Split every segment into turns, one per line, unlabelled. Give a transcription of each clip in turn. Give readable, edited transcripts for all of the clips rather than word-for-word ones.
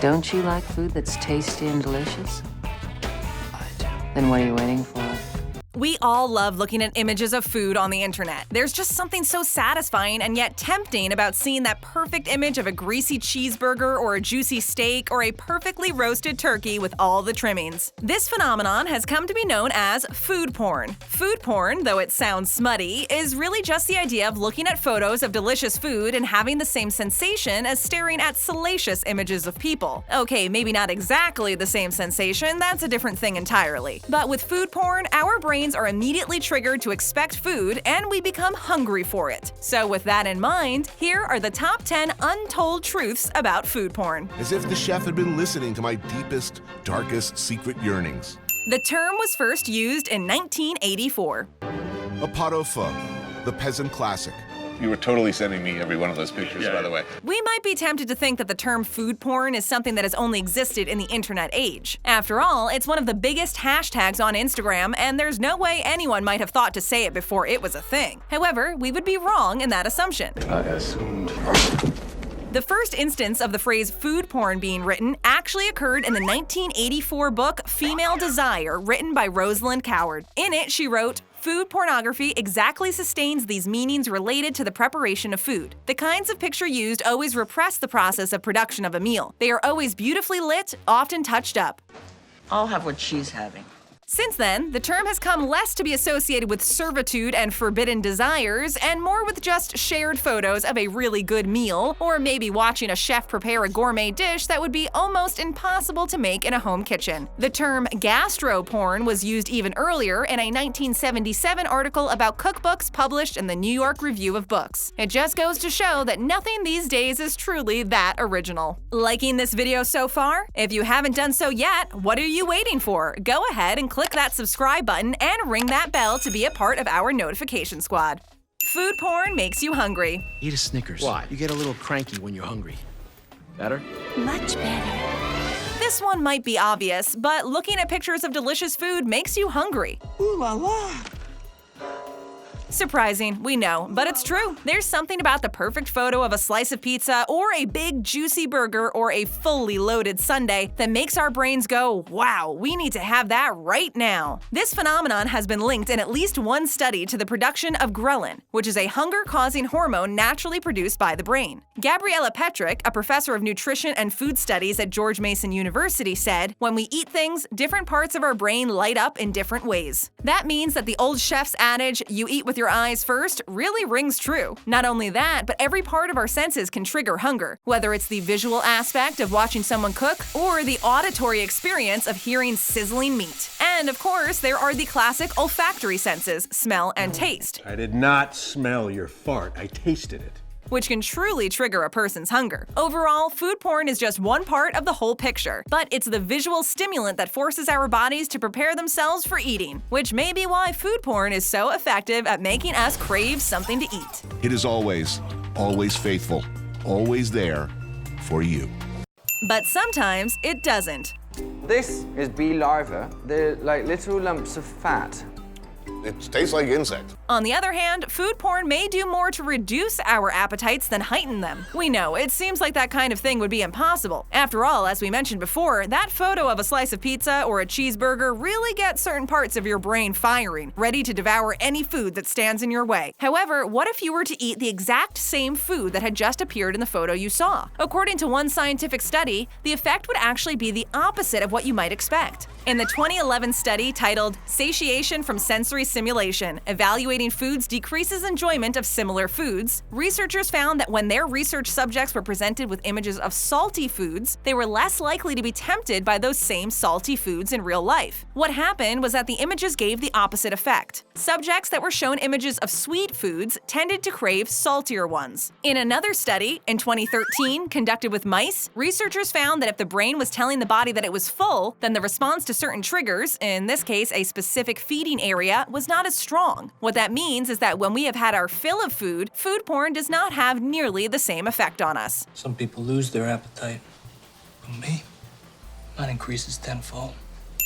Don't you like food that's tasty and delicious?
I do.
Then what are you waiting for?
We all love looking at images of food on the internet. There's just something so satisfying and yet tempting about seeing that perfect image of a greasy cheeseburger or a juicy steak or a perfectly roasted turkey with all the trimmings. This phenomenon has come to be known as food porn. Food porn, though it sounds smutty, is really just the idea of looking at photos of delicious food and having the same sensation as staring at salacious images of people. Okay, maybe not exactly the same sensation, that's a different thing entirely. But with food porn, our brains are immediately triggered to expect food, and we become hungry for it. So with that in mind, here are the top 10 untold truths about food porn.
As if the chef had been listening to my deepest, darkest secret yearnings.
The term was first used in 1984.
A pot au feu, the peasant classic.
You were totally sending me every one of those pictures, by the way.
We might be tempted to think that the term food porn is something that has only existed in the internet age. After all, it's one of the biggest hashtags on Instagram, and there's no way anyone might have thought to say it before it was a thing. However, we would be wrong in that assumption.
I assumed.
The first instance of the phrase food porn being written actually occurred in the 1984 book Female Desire, written by Rosalind Coward. In it, she wrote, "Food pornography exactly sustains these meanings related to the preparation of food. The kinds of picture used always repress the process of production of a meal. They are always beautifully lit, often touched up."
I'll have what she's having.
Since then, the term has come less to be associated with servitude and forbidden desires, and more with just shared photos of a really good meal, or maybe watching a chef prepare a gourmet dish that would be almost impossible to make in a home kitchen. The term gastro porn was used even earlier in a 1977 article about cookbooks published in the New York Review of Books. It just goes to show that nothing these days is truly that original. Liking this video so far? If you haven't done so yet, what are you waiting for? Go ahead and click that subscribe button and ring that bell to be a part of our notification squad. Food porn makes you hungry.
Eat a Snickers.
Why?
You get a little cranky when you're hungry.
Better?
Much better.
This one might be obvious, but looking at pictures of delicious food makes you hungry.
Ooh la la.
Surprising, we know, but it's true. There's something about the perfect photo of a slice of pizza or a big juicy burger or a fully loaded sundae that makes our brains go, wow, we need to have that right now. This phenomenon has been linked in at least one study to the production of ghrelin, which is a hunger-causing hormone naturally produced by the brain. Gabriella Petrick, a professor of nutrition and food studies at George Mason University, said, "When we eat things, different parts of our brain light up in different ways." That means that the old chef's adage, "you eat with your eyes first," really rings true. Not only that, but every part of our senses can trigger hunger, whether it's the visual aspect of watching someone cook or the auditory experience of hearing sizzling meat. And of course, there are the classic olfactory senses, smell and taste,
I did not smell your fart. I tasted it.
which can truly trigger a person's hunger. Overall, food porn is just one part of the whole picture, but it's the visual stimulant that forces our bodies to prepare themselves for eating, which may be why food porn is so effective at making us crave something to eat.
It is always, always faithful, always there for you.
But sometimes it doesn't.
This is bee larvae. They're like little lumps of fat.
It tastes like insect.
On the other hand, food porn may do more to reduce our appetites than heighten them. We know, it seems like that kind of thing would be impossible. After all, as we mentioned before, that photo of a slice of pizza or a cheeseburger really gets certain parts of your brain firing, ready to devour any food that stands in your way. However, what if you were to eat the exact same food that had just appeared in the photo you saw? According to one scientific study, the effect would actually be the opposite of what you might expect. In the 2011 study titled Satiation from Sensory Simulation, Evaluating Foods Decreases Enjoyment of Similar Foods, researchers found that when their research subjects were presented with images of salty foods, they were less likely to be tempted by those same salty foods in real life. What happened was that the images gave the opposite effect. Subjects that were shown images of sweet foods tended to crave saltier ones. In another study, in 2013, conducted with mice, researchers found that if the brain was telling the body that it was full, then the response to certain triggers, in this case a specific feeding area, was not as strong. What that means is that when we have had our fill of food, food porn does not have nearly the same effect on us.
Some people lose their appetite. But me, mine increases tenfold.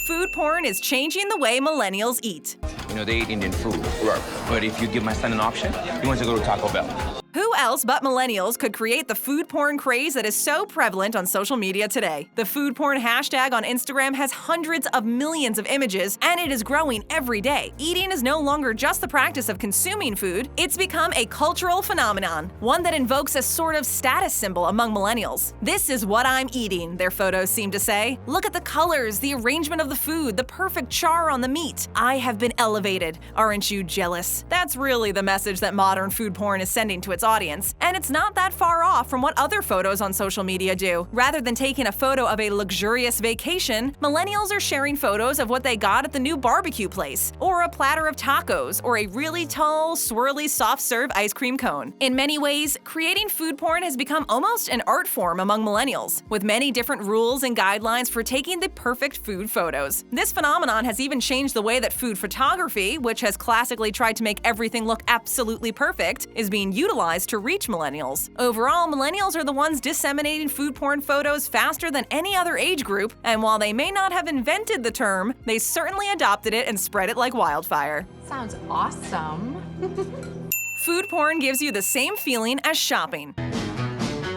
Food porn is changing the way millennials eat.
You know, they eat Indian food. Right. But if you give my son an option, he wants to go to Taco Bell.
Who else but millennials could create the food porn craze that is so prevalent on social media today? The food porn hashtag on Instagram has hundreds of millions of images, and it is growing every day. Eating is no longer just the practice of consuming food, it's become a cultural phenomenon, one that invokes a sort of status symbol among millennials. This is what I'm eating, their photos seem to say. Look at the colors, the arrangement of the food, the perfect char on the meat. I have been elevated. Aren't you jealous? That's really the message that modern food porn is sending to its audience, and it's not that far off from what other photos on social media do. Rather than taking a photo of a luxurious vacation, millennials are sharing photos of what they got at the new barbecue place, or a platter of tacos, or a really tall, swirly, soft-serve ice cream cone. In many ways, creating food porn has become almost an art form among millennials, with many different rules and guidelines for taking the perfect food photos. This phenomenon has even changed the way that food photography, which has classically tried to make everything look absolutely perfect, is being utilized to reach millennials. Overall, millennials are the ones disseminating food porn photos faster than any other age group, and while they may not have invented the term, they certainly adopted it and spread it like wildfire.
Sounds awesome.
Food porn gives you the same feeling as shopping.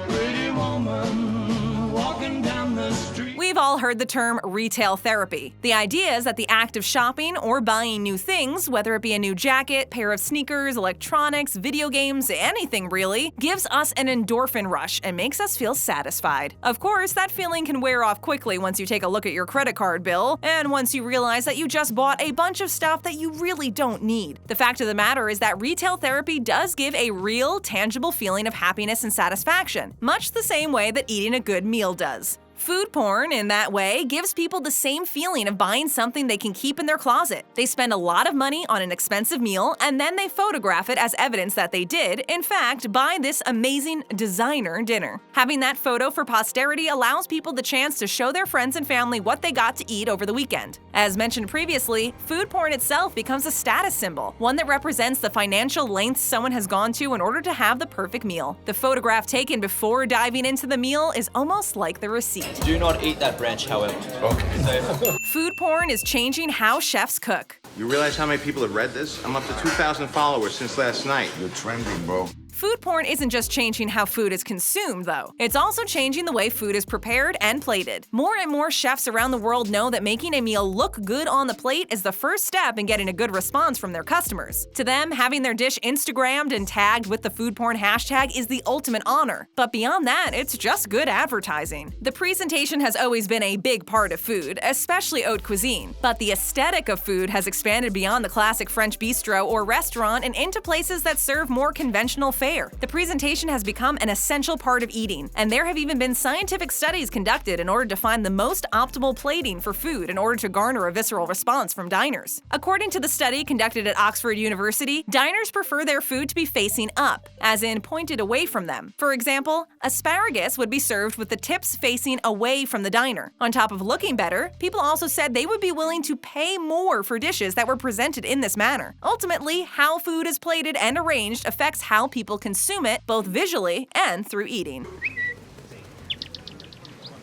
Pretty woman walking down the street.
We've all heard the term retail therapy. The idea is that the act of shopping or buying new things, whether it be a new jacket, pair of sneakers, electronics, video games, anything really, gives us an endorphin rush and makes us feel satisfied. Of course, that feeling can wear off quickly once you take a look at your credit card bill, and once you realize that you just bought a bunch of stuff that you really don't need. The fact of the matter is that retail therapy does give a real, tangible feeling of happiness and satisfaction, much the same way that eating a good meal does. Food porn, in that way, gives people the same feeling of buying something they can keep in their closet. They spend a lot of money on an expensive meal, and then they photograph it as evidence that they did, in fact, buy this amazing designer dinner. Having that photo for posterity allows people the chance to show their friends and family what they got to eat over the weekend. As mentioned previously, food porn itself becomes a status symbol, one that represents the financial lengths someone has gone to in order to have the perfect meal. The photograph taken before diving into the meal is almost like the receipt.
Do not eat that branch, however. Okay.
Food porn is changing how chefs cook.
You realize how many people have read this? I'm up to 2,000 followers since last night.
You're trending, bro.
Food porn isn't just changing how food is consumed, though. It's also changing the way food is prepared and plated. More and more chefs around the world know that making a meal look good on the plate is the first step in getting a good response from their customers. To them, having their dish Instagrammed and tagged with the food porn hashtag is the ultimate honor. But beyond that, it's just good advertising. The presentation has always been a big part of food, especially haute cuisine. But the aesthetic of food has expanded beyond the classic French bistro or restaurant and into places that serve more conventional fare. The presentation has become an essential part of eating, and there have even been scientific studies conducted in order to find the most optimal plating for food in order to garner a visceral response from diners. According to the study conducted at Oxford University, diners prefer their food to be facing up, as in pointed away from them. For example, asparagus would be served with the tips facing away from the diner. On top of looking better, people also said they would be willing to pay more for dishes that were presented in this manner. Ultimately, how food is plated and arranged affects how people consume it, both visually and through eating.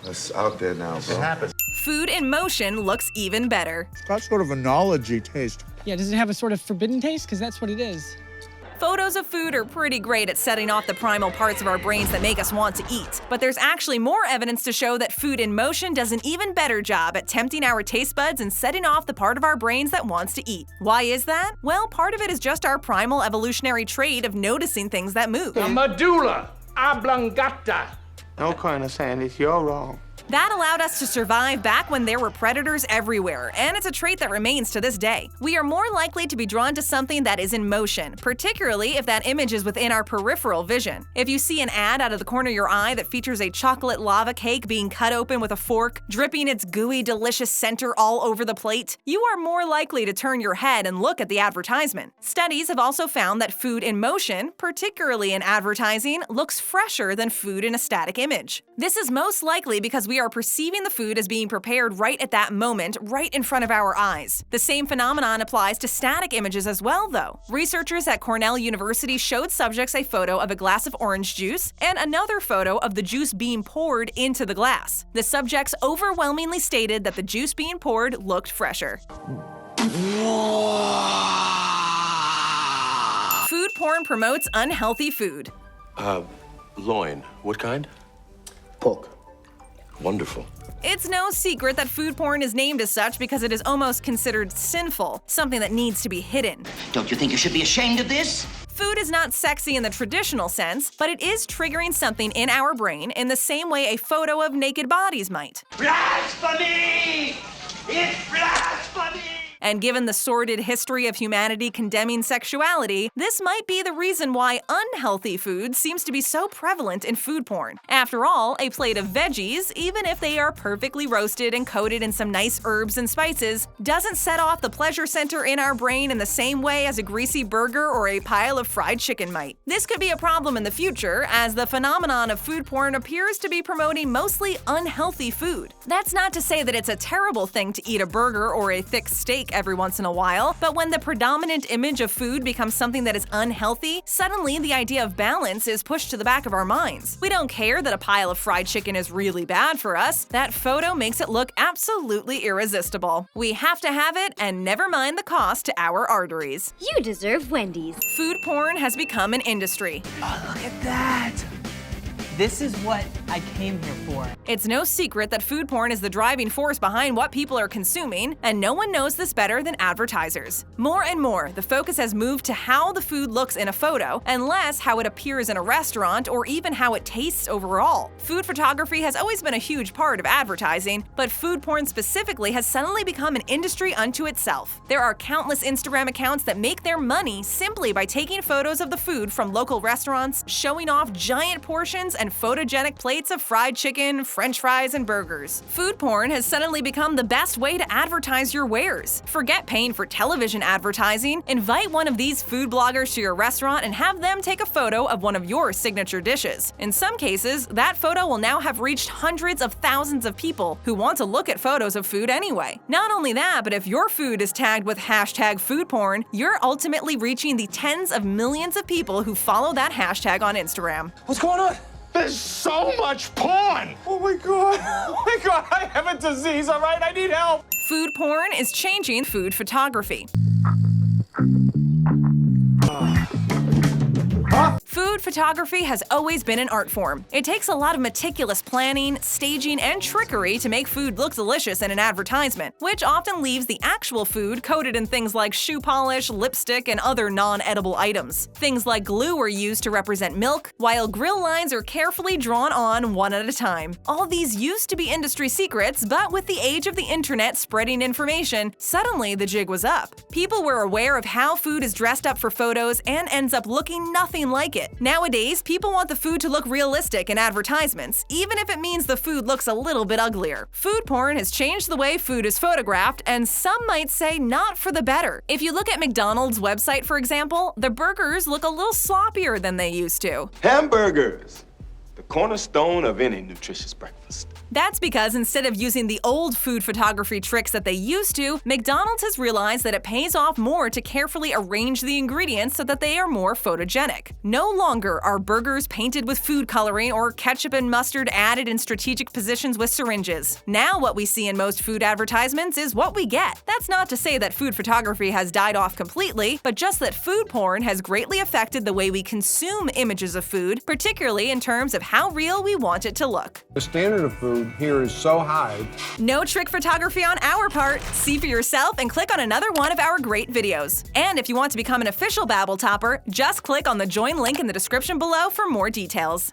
It's out there now, bro. It happens.
Food in motion looks even better.
It's got sort of a knowledge-y taste.
Yeah, does it have a sort of forbidden taste? Because that's what it is.
Photos of food are pretty great at setting off the primal parts of our brains that make us want to eat. But there's actually more evidence to show that food in motion does an even better job at tempting our taste buds and setting off the part of our brains that wants to eat. Why is that? Well, part of it is just our primal evolutionary trait of noticing things that move.
The medulla oblongata.
No kind of saying this, you're wrong.
That allowed us to survive back when there were predators everywhere, and it's a trait that remains to this day. We are more likely to be drawn to something that is in motion, particularly if that image is within our peripheral vision. If you see an ad out of the corner of your eye that features a chocolate lava cake being cut open with a fork, dripping its gooey, delicious center all over the plate, you are more likely to turn your head and look at the advertisement. Studies have also found that food in motion, particularly in advertising, looks fresher than food in a static image. This is most likely because we are perceiving the food as being prepared right at that moment, right in front of our eyes. The same phenomenon applies to static images as well, though. Researchers at Cornell University showed subjects a photo of a glass of orange juice and another photo of the juice being poured into the glass. The subjects overwhelmingly stated that the juice being poured looked fresher. Food porn promotes unhealthy food.
Loin. What kind?
Pork.
Wonderful.
It's no secret that food porn is named as such because it is almost considered sinful, something that needs to be hidden.
Don't you think you should be ashamed of this?
Food is not sexy in the traditional sense, but it is triggering something in our brain in the same way a photo of naked bodies might.
Blasphemy! It's blasphemy!
And given the sordid history of humanity condemning sexuality, this might be the reason why unhealthy food seems to be so prevalent in food porn. After all, a plate of veggies, even if they are perfectly roasted and coated in some nice herbs and spices, doesn't set off the pleasure center in our brain in the same way as a greasy burger or a pile of fried chicken might. This could be a problem in the future, as the phenomenon of food porn appears to be promoting mostly unhealthy food. That's not to say that it's a terrible thing to eat a burger or a thick steak every once in a while, but when the predominant image of food becomes something that is unhealthy, suddenly the idea of balance is pushed to the back of our minds. We don't care that a pile of fried chicken is really bad for us. That photo makes it look absolutely irresistible. We have to have it, and never mind the cost to our arteries.
You deserve Wendy's.
Food porn has become an industry.
Oh, look at that. This is what I came here for.
It's no secret that food porn is the driving force behind what people are consuming, and no one knows this better than advertisers. More and more, the focus has moved to how the food looks in a photo, and less how it appears in a restaurant or even how it tastes overall. Food photography has always been a huge part of advertising, but food porn specifically has suddenly become an industry unto itself. There are countless Instagram accounts that make their money simply by taking photos of the food from local restaurants, showing off giant portions and photogenic plates of fried chicken, french fries, and burgers. Food porn has suddenly become the best way to advertise your wares. Forget paying for television advertising. Invite one of these food bloggers to your restaurant and have them take a photo of one of your signature dishes. In some cases, that photo will now have reached hundreds of thousands of people who want to look at photos of food anyway. Not only that, but if your food is tagged with hashtag food porn, you're ultimately reaching the tens of millions of people who follow that hashtag on Instagram.
What's going on?
There's so much porn!
Oh my god. Oh my god, I have a disease, all right? I need help.
Food porn is changing food photography. Food photography has always been an art form. It takes a lot of meticulous planning, staging, and trickery to make food look delicious in an advertisement, which often leaves the actual food coated in things like shoe polish, lipstick, and other non-edible items. Things like glue are used to represent milk, while grill lines are carefully drawn on one at a time. All these used to be industry secrets, but with the age of the internet spreading information, suddenly the jig was up. People were aware of how food is dressed up for photos and ends up looking nothing like it. Nowadays, people want the food to look realistic in advertisements, even if it means the food looks a little bit uglier. Food porn has changed the way food is photographed, and some might say not for the better. If you look at McDonald's website, for example, the burgers look a little sloppier than they used to.
Hamburgers, the cornerstone of any nutritious breakfast.
That's because instead of using the old food photography tricks that they used to, McDonald's has realized that it pays off more to carefully arrange the ingredients so that they are more photogenic. No longer are burgers painted with food coloring or ketchup and mustard added in strategic positions with syringes. Now what we see in most food advertisements is what we get. That's not to say that food photography has died off completely, but just that food porn has greatly affected the way we consume images of food, particularly in terms of how real we want it to look.
The standard of food here is so high.
No trick photography on our part. See for yourself and click on another one of our great videos. And if you want to become an official Babble Topper, just click on the join link in the description below for more details.